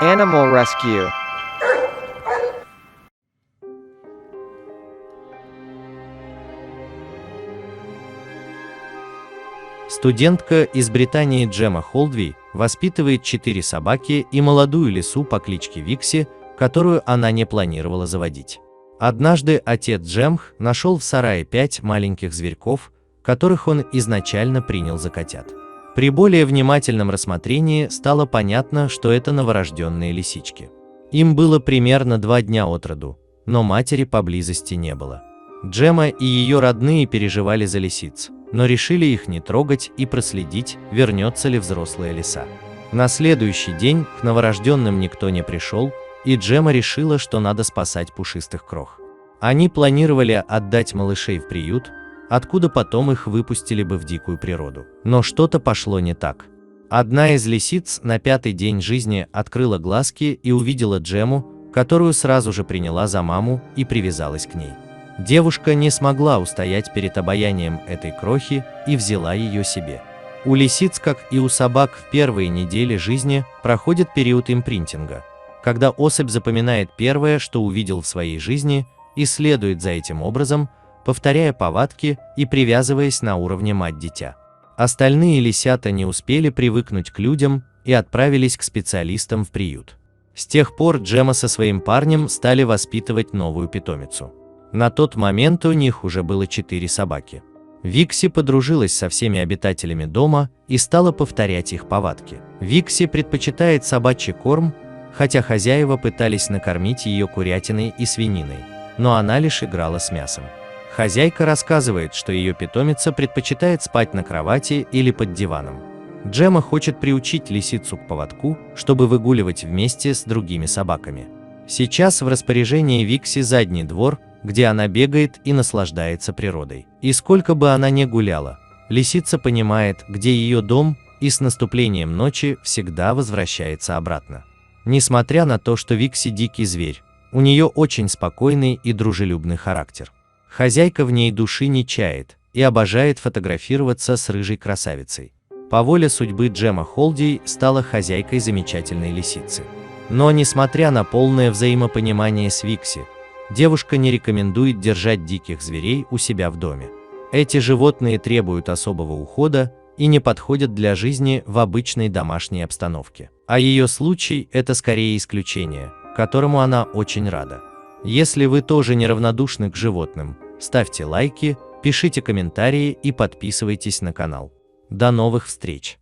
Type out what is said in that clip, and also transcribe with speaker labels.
Speaker 1: Animal rescue.
Speaker 2: Студентка из Британии Джема Холдви воспитывает 4 собаки и молодую лису по кличке Викси, которую она не планировала заводить. Однажды отец Джемх нашел в сарае 5 маленьких зверьков, которых он изначально принял за котят. При более внимательном рассмотрении стало понятно, что это новорожденные лисички. Им было примерно 2 дня от роду, но матери поблизости не было. Джема и ее родные переживали за лисиц, но решили их не трогать и проследить, вернется ли взрослая лиса. На следующий день к новорожденным никто не пришел, и Джема решила, что надо спасать пушистых крох. Они планировали отдать малышей в приют, откуда потом их выпустили бы в дикую природу. Но что-то пошло не так. Одна из лисиц на 5-й день жизни открыла глазки и увидела Джему, которую сразу же приняла за маму и привязалась к ней. Девушка не смогла устоять перед обаянием этой крохи и взяла ее себе. У лисиц, как и у собак, в первые недели жизни проходит период импринтинга, когда особь запоминает первое, что увидел в своей жизни, и следует за этим образом, повторяя повадки и привязываясь на уровне мать-дитя. Остальные лисята не успели привыкнуть к людям и отправились к специалистам в приют. С тех пор Джема со своим парнем стали воспитывать новую питомицу. На тот момент у них уже было 4 собаки. Викси подружилась со всеми обитателями дома и стала повторять их повадки. Викси предпочитает собачий корм, хотя хозяева пытались накормить ее курятиной и свининой, но она лишь играла с мясом. Хозяйка рассказывает, что ее питомица предпочитает спать на кровати или под диваном. Джема хочет приучить лисицу к поводку, чтобы выгуливать вместе с другими собаками. Сейчас в распоряжении Викси задний двор, где она бегает и наслаждается природой. И сколько бы она ни гуляла, лисица понимает, где ее дом, и с наступлением ночи всегда возвращается обратно. Несмотря на то, что Викси дикий зверь, у нее очень спокойный и дружелюбный характер. Хозяйка в ней души не чает и обожает фотографироваться с рыжей красавицей. По воле судьбы Джема Холдви стала хозяйкой замечательной лисицы. Но несмотря на полное взаимопонимание с Викси, девушка не рекомендует держать диких зверей у себя в доме. Эти животные требуют особого ухода и не подходят для жизни в обычной домашней обстановке. А ее случай – это скорее исключение, которому она очень рада. Если вы тоже неравнодушны к животным, ставьте лайки, пишите комментарии и подписывайтесь на канал. До новых встреч!